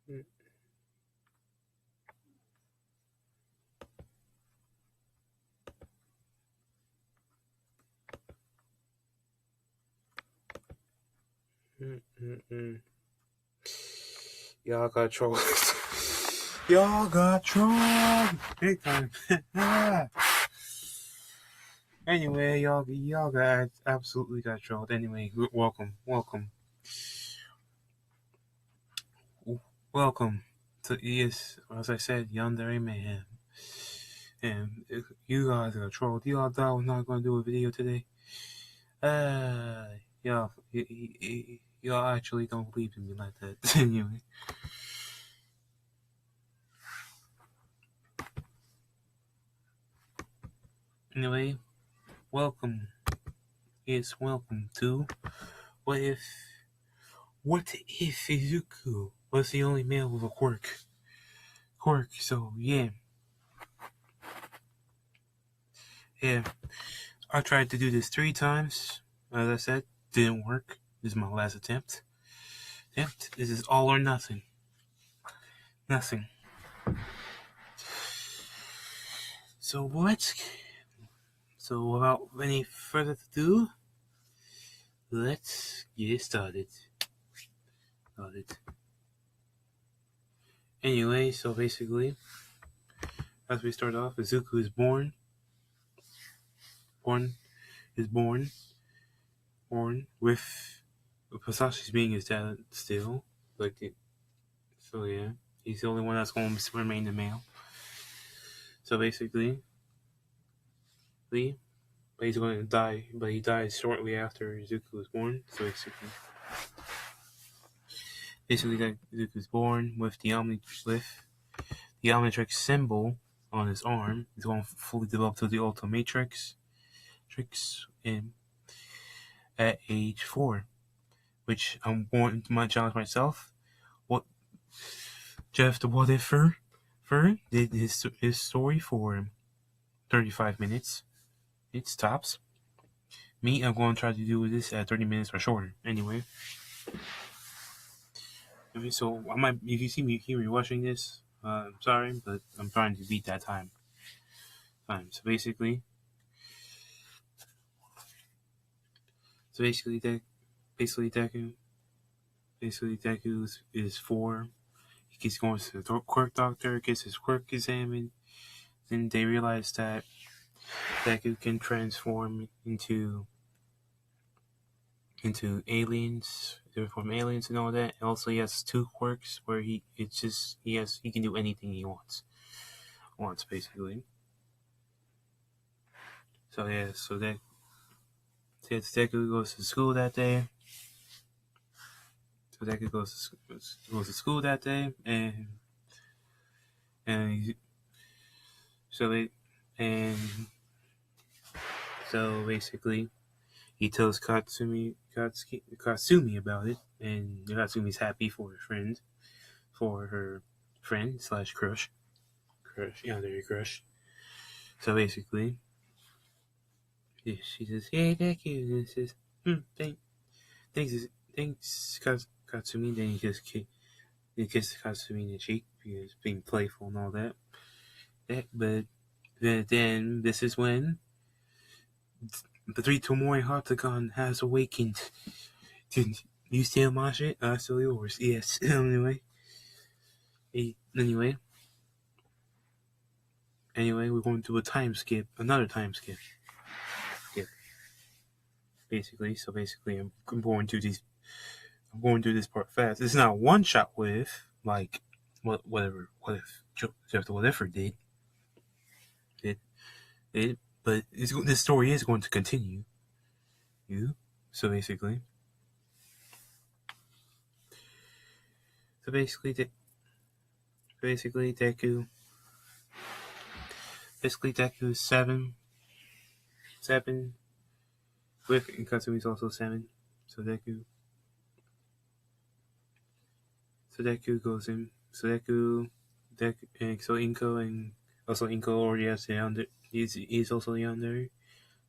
Mm, mm. Y'all got trolled. Y'all got trolled big time. Anyway, y'all got absolutely got trolled. Anyway, welcome to as I said, Yandere Mayhem. And if you guys got trolled, y'all thought I was not going to do a video today. Y'all, y'all actually don't believe in me like that. Anyway, welcome. Yes, welcome to What If Izuku was the only male with a quirk? So yeah. I tried to do this 3 times. As I said, didn't work. This is my last attempt. This is all or nothing. Nothing. So without any further ado, let's get started. Anyway, so basically, as we start off, Izuku is born with Pasashi's being his dad still. So yeah, he's the only one that's going to remain the male. So basically, but he's going to die. But he dies shortly after Izuku was born. So basically, that Izuku was born with the Omnitrix symbol on his arm. He's going to fully develop to the Ultimatrix in at age 4, which I'm going to challenge myself. What Jeff the What Ifer did his story for 35 minutes. It stops. Me, I'm going to try to do this at 30 minutes or shorter. Anyway, so if you see me watching this, I'm sorry, but I'm trying to beat that time. So basically, Deku is 4. He keeps going to the quirk doctor, gets his quirk examined. Then they realize that Deku can transform into aliens, and all that. And also, he has 2 quirks where he can do anything he wants basically. So yeah, Deku goes to school that day. So Deku goes to school that day, and so basically, he tells Katsumi about it, and Katsumi's happy for her friend slash crush. Crush. So basically, she says, "Hey, Deku," and he says, thanks, Katsumi." Then he kisses Katsumi in the cheek because being playful and all that. But then this is when the 3 Tomoe Hatagon has awakened. Did you still my shit? Still yours. Yes. Anyway, we're going to another time skip. Yeah. Basically, I'm going through this part fast. It's not one shot with like what if Jeff the Whatever did, but this story is going to continue. So basically, Deku is 7 with, and Katsumi is also 7. So Deku goes in. So and so Inko already has the under. He's also the under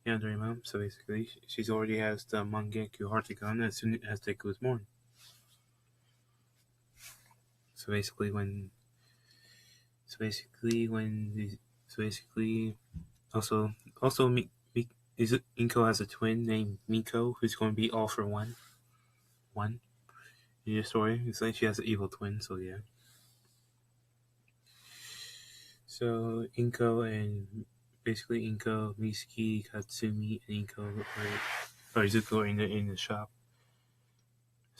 mom. So basically, she's already has the Mangekyou Hartigan as soon as Deku is born. So basically, when so basically when so basically also is it Inko has a twin named Miko who's going to be all for one in your story. It's like she has an evil twin. So yeah. So Inko, Mitsuki, Katsumi, and Inko or Izuku are in the shop.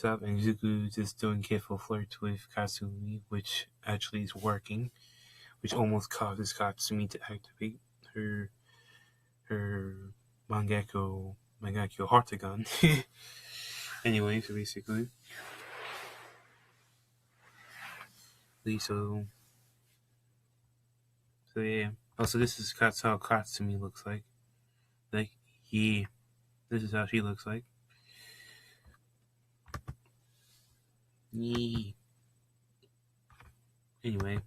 And Izuku is just doing careful flirts with Katsumi, which actually is working, which almost causes Katsumi to activate her Mangekyo Hartagon. Anyway, so basically, so yeah. Also, this is how Katsumi looks like. Like, yeah, this is how she looks like. Yeah. Anyway,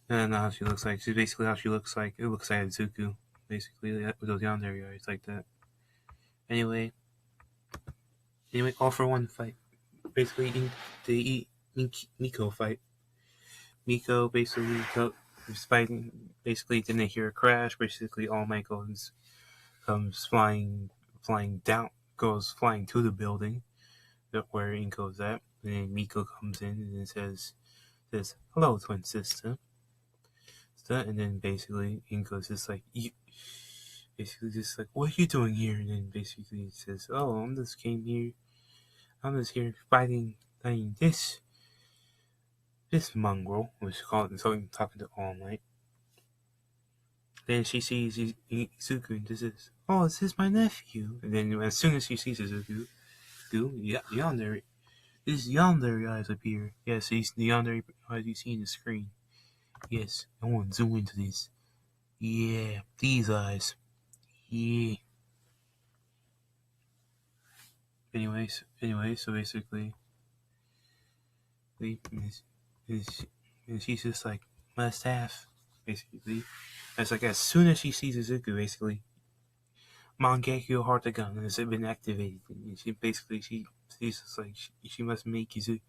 and how she looks like. She's basically how she looks like. It looks like Zuku, basically, with those yandere eyes like that. Anyway, all for one fight. Basically, in the Miko fight. Miko basically is fighting. Basically, didn't hear a crash. Basically, All Might comes flying down, goes flying to the building where Inko's at, and then Miko comes in and says, "Hello, twin sister." And then basically Inko's just like, basically just like, "What are you doing here?" And then basically he says, "Oh, I'm just here fighting this mongrel," which is called talking to All Might. Then she sees Izuku and just says, "Oh, this is my nephew." And then as soon as she sees Izuku, yonder, this yonder eyes appear. Yes, these the yonder eyes you see in the screen. Yes, I want to zoom into this. Yeah, these eyes. Yeah. Anyway, so basically, and she's just like, my staff, basically. It's like as soon as she sees Izuku, basically, Mangekyo Hartagon has been activated. And she's just like, she must make Izuku.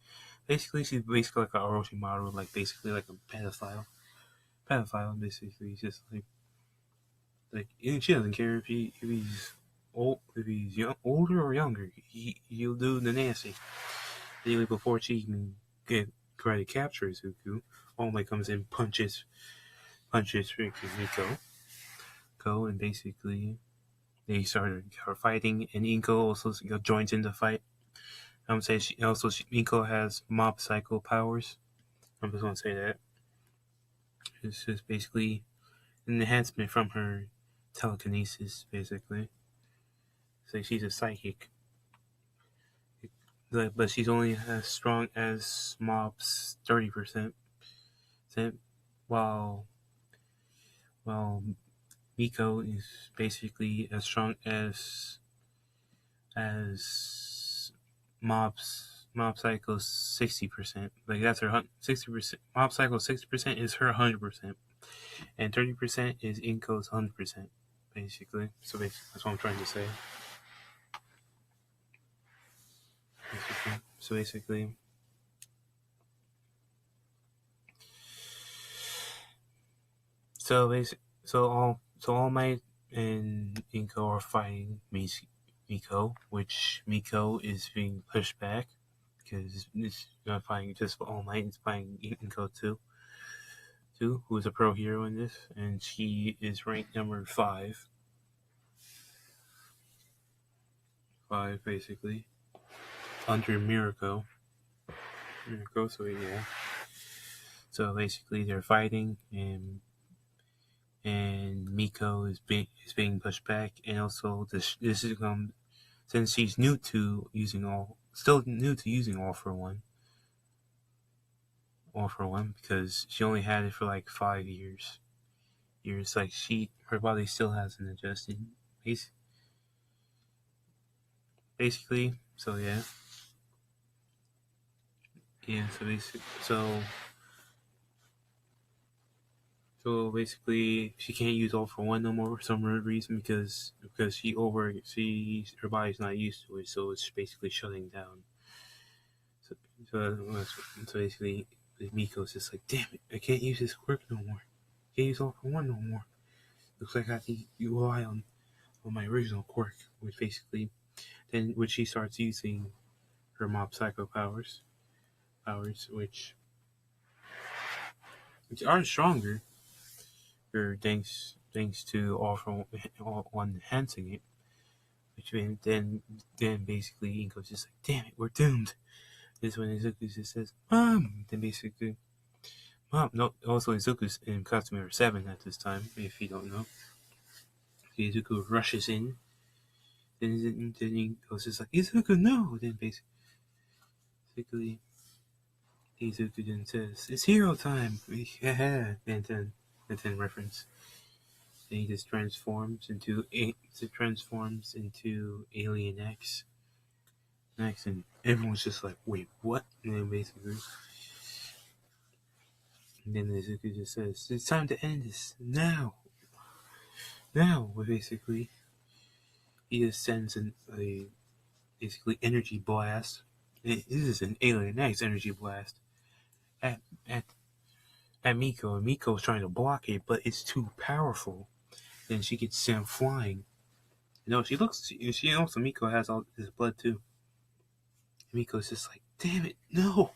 Basically, she's basically like a Orochimaru, like basically like a pedophile. Basically. He's just like she doesn't care if he's old, if he's older or younger. He'll do the nasty. Anyway, before she even try to capture Izuku, All Might comes in, punches freaking Miko, and basically they start fighting, and Inko also joins in the fight. I'm saying Miko has mob psycho powers. I'm just gonna say that it's just basically an enhancement from her telekinesis, basically. So she's a psychic, but she's only as strong as mob's 30%. While Miko is basically as strong as Mob Psycho's 60%. Like that's her 60%. Mob Psycho's 60% is her 100%, and 30% is Inko's 100%. Basically, that's what I'm trying to say. Basically, All Might and Inko are fighting Miko, which Miko is being pushed back because it's not fighting just for All Might, it's fighting Inko too, who is a pro hero in this, and she is ranked number 5. 5 basically under Mirako. So yeah. So basically, they're fighting, and Miko is being pushed back, and also this is since she's new to using all for one, because she only had it for like 5 years. Like her body still hasn't adjusted. Basically, so yeah. So basically, she can't use all for one no more for some reason because her body's not used to it, so it's basically shutting down. So basically, Miko's just like, damn it, I can't use this quirk no more. Can't use all for one no more. Looks like I have to rely on my original quirk, which basically when she starts using her mob psycho powers which are stronger, or thanks to all one enhancing it. Which then basically Inko's just like, damn it, we're doomed. This is when Izuku just says, Mom. Then basically, Mom. No, also Izuku's in Katsume 7 at this time. If you don't know, Izuku rushes in. Then Inko's just like, Izuku, no. Then basically Izuku then says, it's hero time. Yeah. And then reference. Then he just transforms into Alien X. And everyone's just like, wait, what? And then basically, and then Izuku just says, it's time to end this now. Basically, he just sends a basically energy blast. This is an Alien X energy blast at at at Miko, and Miko's trying to block it, but it's too powerful. Then she gets sent flying. She knows Miko has all this blood too. Miko's just like, damn it, no,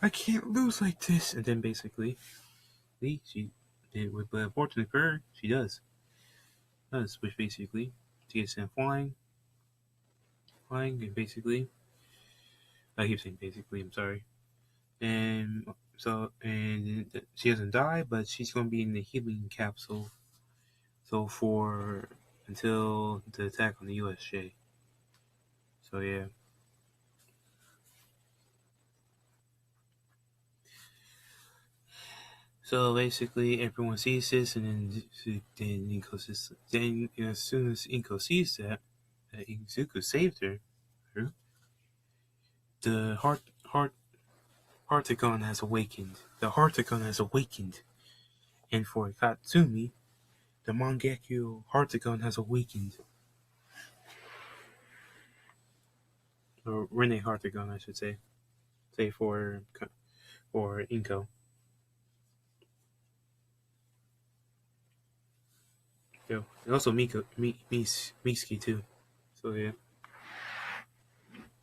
I can't lose like this. And then basically, but unfortunately for her, she does, which basically she gets sent and basically, I keep saying basically, I'm sorry. And she doesn't die, but she's gonna be in the healing capsule. So for until the attack on the USJ. So yeah. So basically, everyone sees this, and then Inko says, then as soon as Inko sees that Izuku saved her, the Heartagon has awakened. And for Katsumi, the Mangekyo Heartagon has awakened. Or Rene Heartagon, I should say. Say for Inko. Yeah. And also Mitsuki too. So yeah.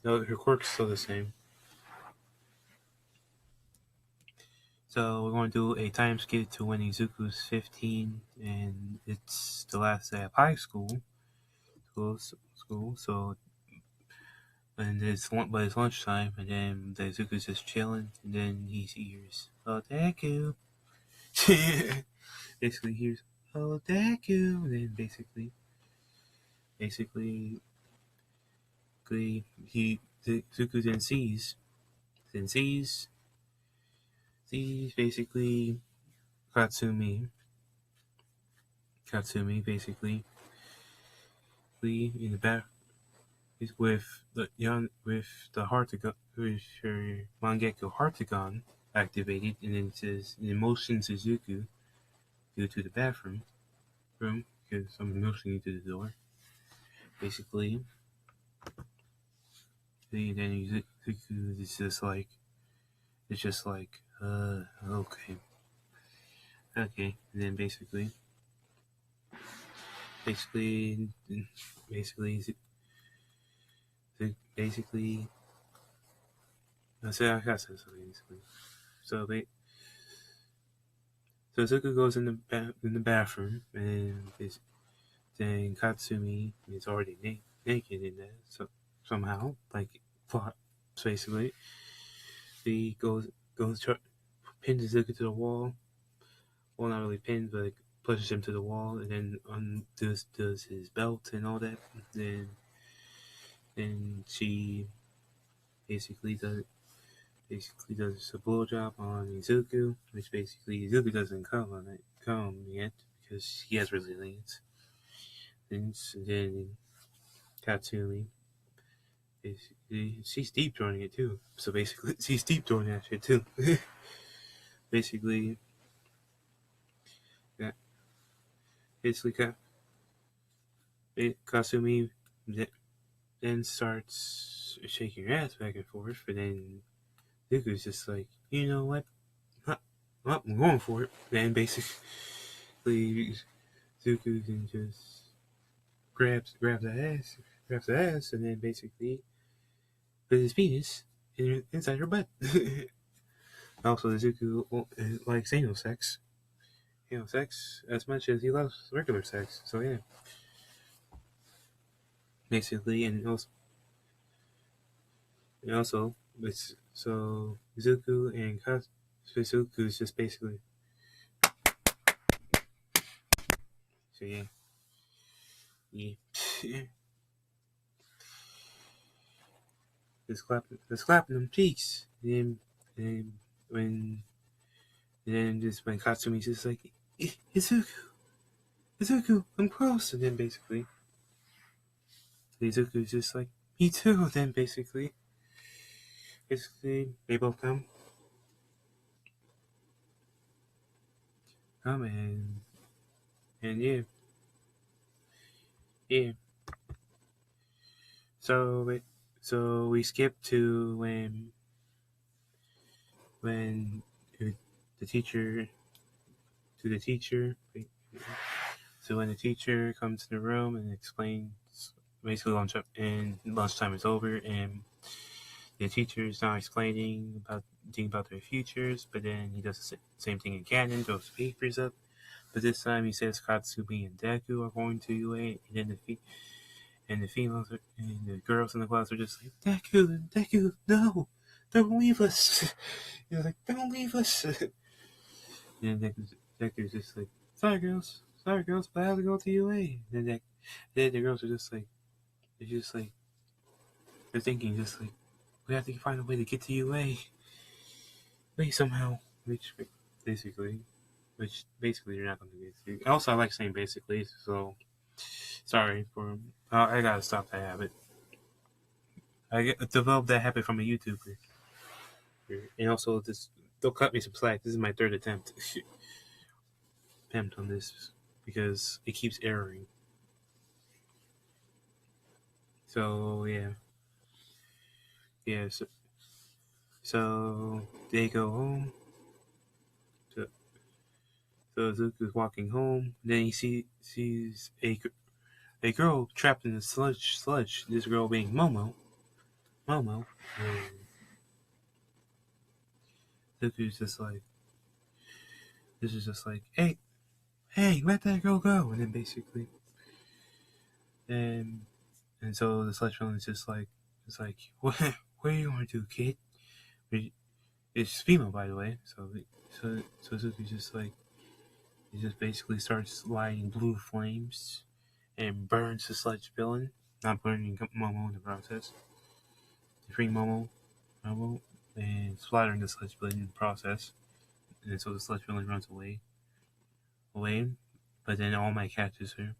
No, her quirk's still the same. So we're going to do a time skip to when Izuku's 15, and it's the last day of high school. So and it's lunchtime, and then Izuku's just chilling, and then he hears, "Oh, deku." Basically hears, "Oh, deku," and then basically Izuku then sees basically Katsumi basically in the back is with the Heartagon, with her Mangekyo Heartagon activated, and then it says the motion Suzuku go to the bathroom room because I'm motioning to the door. Basically, then Suzuku is just like, okay, and then basically, basically, I said I got something basically. So Suzuku goes in the bathroom, and then Katsumi is already naked in there. So somehow, like plot, basically, he pins Suzuki to the wall. Well, not really pins, but like, pushes him to the wall, and then does his belt and all that. Then she basically does a blowjob on Izuku, which basically Izuku doesn't come yet because he has resilience. Then Katsumi, basically, she's deep throwing it too. So basically, she's deep throwing that shit too. Basically, yeah, basically, Kasumi then starts shaking her ass back and forth, but then Zuko's just like, you know what? Well, I'm going for it. Then basically, Zuko can just grabs the ass, and then basically put his penis inside her butt. Also, Zuko likes anal sex as much as he loves regular sex. So yeah, basically, and also, it's so Zuko and Zuko is just basically so yeah, yeah. just clapping them cheeks. And when then just when Katsumi's just like, Izuku, Izuku, I'm close. And then basically, Izuku's just like, me too. And then basically, they both come and yeah. So so we skip to when the teacher to the teacher. So when the teacher comes to the room and explains basically lunchtime is over and the teacher is now explaining about their futures, but then he does the same thing in canon, throws papers up. But this time he says Katsumi and Deku are going to UA, and then the females and the girls in the class are just like, Deku, no, don't leave us. He's like, don't leave us. And Deku's just like, sorry girls, but I have to go to UA. And then the girls are just like, they're thinking just like, we have to find a way to get to UA. Wait, somehow. Basically, which basically you're not going to get to. Also, I like saying basically, so sorry for. I gotta stop that habit. I developed that habit from a YouTuber. And also, don't cut me some slack. This is my third attempt on this because it keeps erroring. So yeah. So they go home. So, so Zuko's walking home. Then he sees a girl trapped in the sludge. This girl being Momo. And Zuko's just like, this is just like, hey, let that girl go. And then basically, and so the sludge villain is just like, it's like, what do you want to do, kid? It's female, by the way. So Zuko's just like, he just basically starts lighting blue flames and burns the sludge villain, not burning Momo in the process. Freeing Momo, and splattering the sludge villain in the process. And so the sludge villain runs away. But then All Might catches her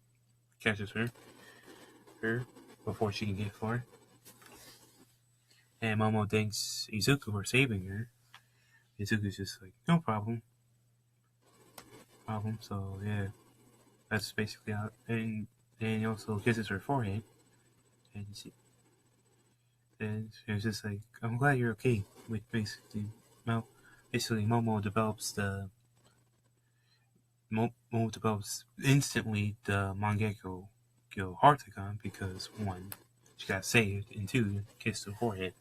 before she can get far. And Momo thanks Izuku for saving her. Izuku's just like, no problem. So yeah, that's basically how. And he also kisses her forehead, and it's just like, I'm glad you're okay. With basically Momo develops instantly the Mangekyo Hartagon because one, she got saved, and two, kissed her forehead,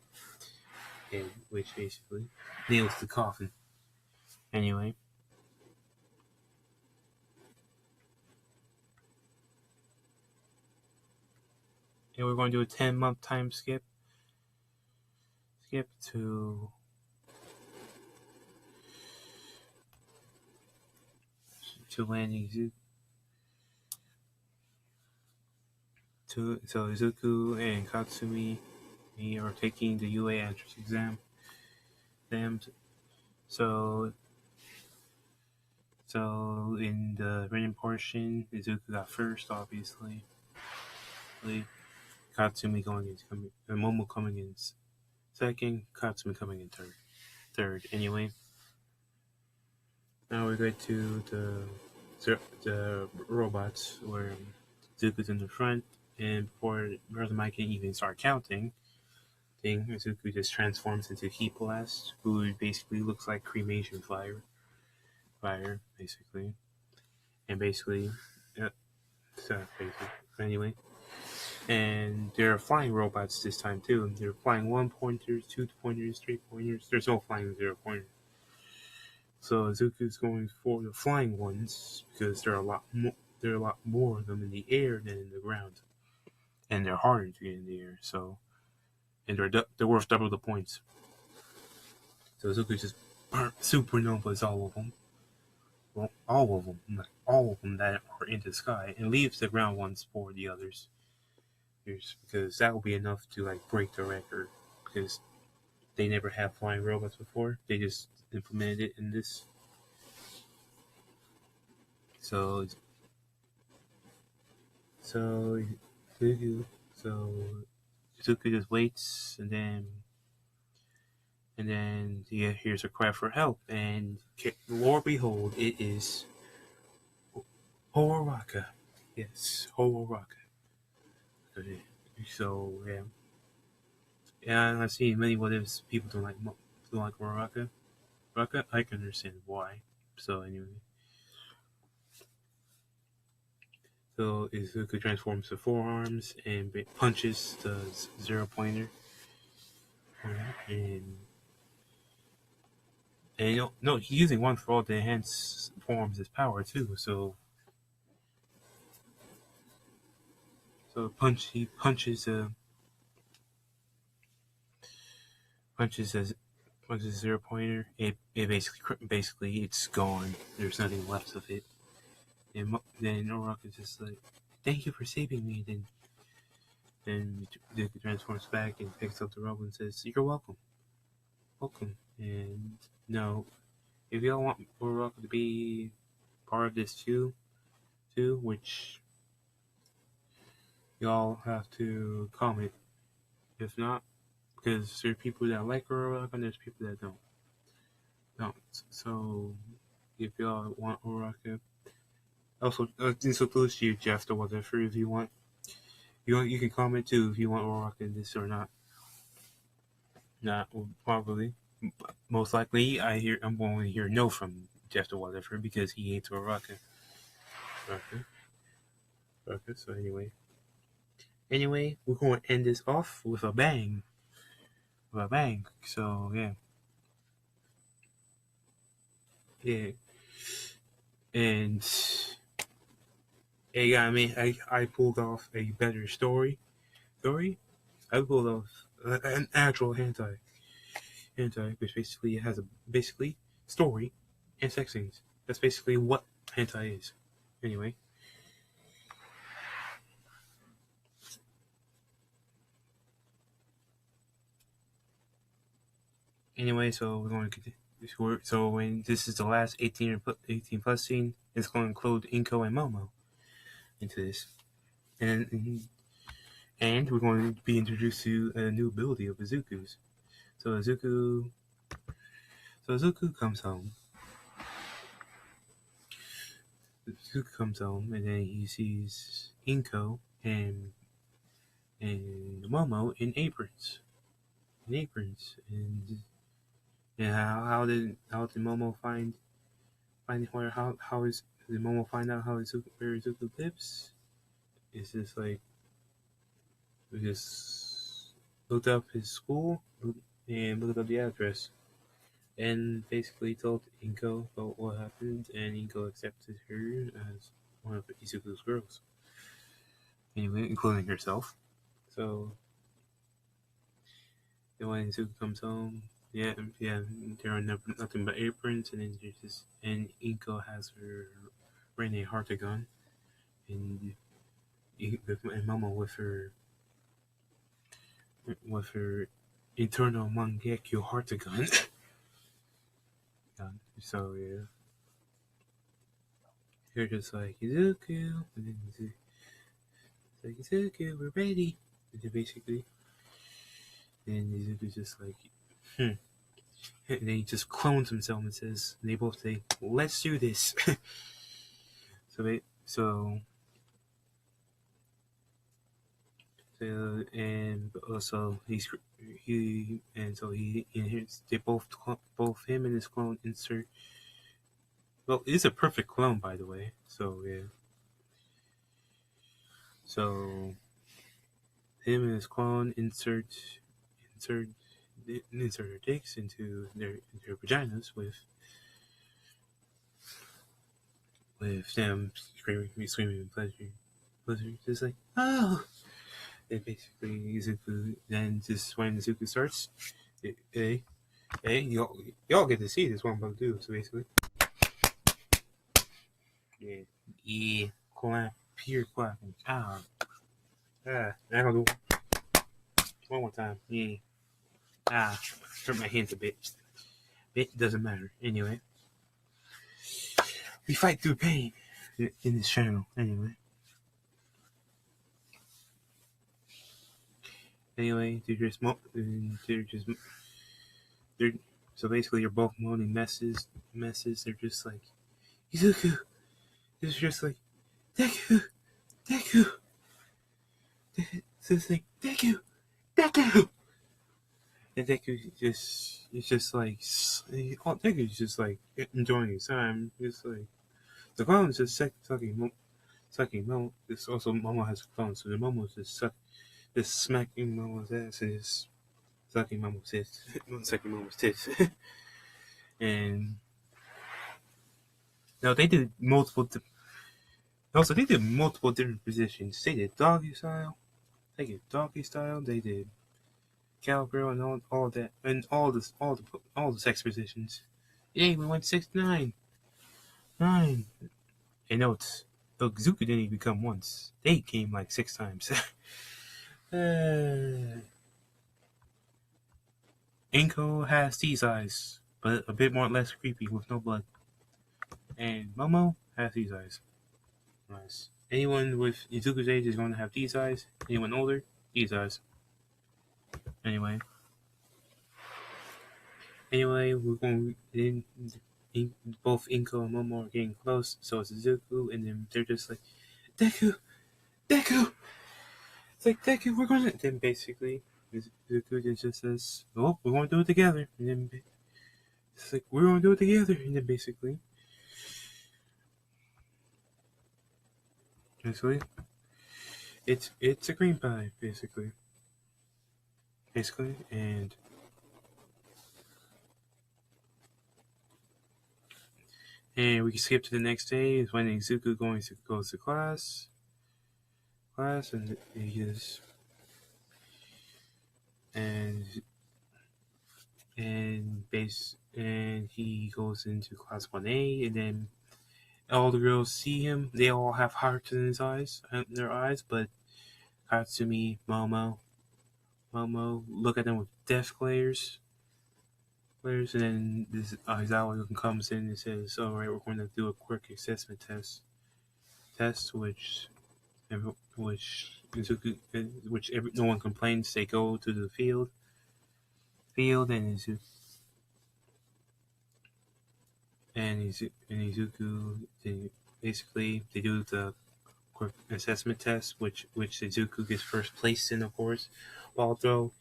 and which basically nails the coffin. Anyway, and we're going to do a 10-month time skip to landing so Izuku and Katsumi are taking the UA entrance exams. So in the written portion, Izuku got first, obviously. Katsumi Momo coming in second, Katsumi coming in third. Anyway, now we go to the robots where Zuko's in the front, and before Brother Mike can even start counting, thing, Izuku just transforms into Heat Blast, who basically looks like cremation fire basically, and basically, yeah, so basically, anyway. And there are flying robots this time too. They're flying 1-pointers, 2-pointers, 3-pointers. There's no flying 0-pointers. So Izuku's going for the flying ones because there are a lot more. There are a lot more of them in the air than in the ground, and they're harder to get in the air. So, and they're worth double the points. So Izuku just supernovas all of them. Well, all of them, like all of them that are in the sky, and leaves the ground ones for the others. Because that will be enough to like break the record. Because they never had flying robots before. They just implemented it in this. So Izuku just waits, and then he hears a cry for help, and Lord behold, it is Horaka. Yes, Horaka. So yeah, yeah. I've seen many what ifs. People don't like Horaka. Horaka, I can understand why. So anyway, so Izuku transforms to forearms and punches the 0-pointer, and no, he's using one for all to enhance forms his power too. So he punches a 0-pointer. It basically it's gone. There's nothing left of it. And then Orok is just like, "Thank you for saving me." Then Duke transforms back and picks up the robot and says, "You're welcome, welcome." And no, if y'all want Orok to be part of this too, which y'all have to comment. If not, because there are people that like Orok and there's people that don't. So if y'all want Orok, also this includes you, Jeff, the whatever. If you want, you can comment too if you want Orok in this or not. Not probably. Most likely, I'm going to hear no from Jeff the whatever because he hates Orok. Okay. So anyway, we're going to end this off with a bang. So yeah, and yeah. I mean, I pulled off a better story. I pulled off an actual hentai, which basically has a story and sex scenes. That's basically what hentai is. Anyway. So we're going to continue. So when this is the last 18 plus scene, it's going to include Inko and Momo into this, and we're going to be introduced to a new ability of Izuku's. So Izuku comes home. Izuku comes home, and then he sees Inko and Momo in aprons, and how did Momo find where how is did Momo find out where Izuku lives? It's just like we just looked up his school and looked up the address, and basically told Inko about what happened, and Inko accepted her as one of Izuku's girls. Anyway, including herself. So when Izuku comes home, there are nothing but aprons, and then and Inko has her Rene Hartigan, and Momo with her internal Mangekyo Hartigan. So yeah, you're just like Izuku, and then it's like Izuku, we're ready. And then basically, and Izuku's just like, and then he just clones himself and says, they both say, "Let's do this." so So, and also he and so he inherits. They both him and his clone insert. Well, it's a perfect clone, by the way. So yeah. So him and his clone insert insert their dicks into their vaginas with them screaming in pleasure, just like oh. And basically, Izuku then just when Izuku starts, hey, y'all get to see this what I'm about to do. So basically, yeah, yeah, clap, pure clapping. I'm gonna do one more time. Yeah, hurt my hands a bit. It doesn't matter. Anyway, we fight through pain in this channel. Anyway, they're just they're so basically you're both moaning messes. They're just like Izuku. It's just like Deku, Deku. So it's like Deku, Deku. And it's just like Deku's just like enjoying his time. It's like the clown's just sucking Momo. It's also Momo has a clown, so the Momo's just smacking Momo's ass and just sucking Momo's tits, sucking Momo's tits. And now they did they did multiple different positions. They did doggy style. They did cowgirl and all that and all the sex positions. Yay, we went 6 9 9. And notes, Zuka didn't even come once. They came like 6 times. Inko has these eyes, but a bit more less creepy with no blood. And Momo has these eyes. Nice. Anyone with Izuku's age is going to have these eyes. Anyone older, these eyes. Anyway, we're going both Inko and Momo are getting close, so it's Izuku, and then they're just like, Deku! Deku! It's like, Deku, we're going to... Then basically, Izuku just says, oh, we're going to do it together. And then it's like, we're going to do it together. And then basically, it's a green pie, basically. And we can skip to the next day. Is when Izuku goes to class, and he is and he goes into class 1A, and then all the girls see him. They all have hearts in their eyes, but Katsumi, Momo look at them with death glares. And then this Aizawa comes in and says, "All right, we're going to do a quirk assessment test, which no one complains. They go to the field, and Izuku. Basically, they do the quirk assessment test, which Izuku gets first place in, of course. Ball throw.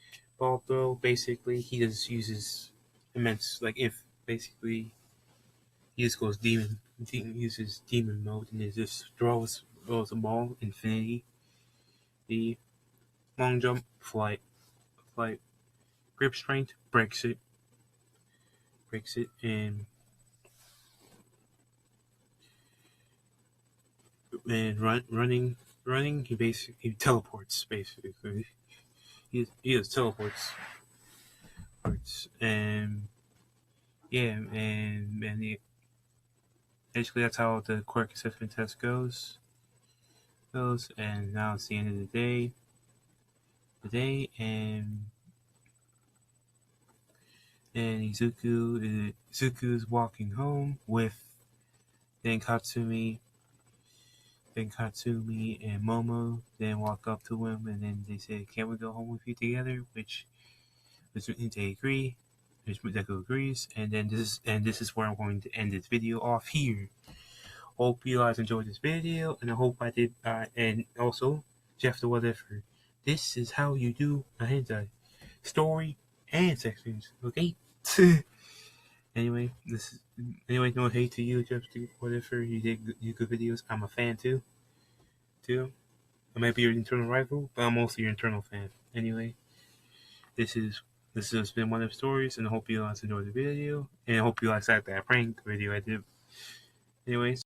Basically, he just uses immense, like if basically he just goes uses demon mode, and it just throws a ball, infinity. The long jump, flight, grip strength, breaks it, and running. He teleports. Basically, he just teleports. And yeah, and basically that's how the quirk assessment test goes. And now it's the end of the day. And Izuku is walking home with then Katsumi and Momo then walk up to him, and then they say, "Can't we go home with you together?" Which they agree. Which Deku agrees, and then this is where I'm going to end this video off here. Hope you guys enjoyed this video, and I hope I did. And also, Jeff the Whatever, This is how you do a hentai story and sex scenes. Okay. Anyway, no hate to you, just whatever you did, you good videos. I'm a fan too. I might be your internal rival, but I'm mostly your internal fan. Anyway, this is this has been one of the stories, and I hope you guys enjoyed the video, and I hope you guys liked that prank video I did. Anyways.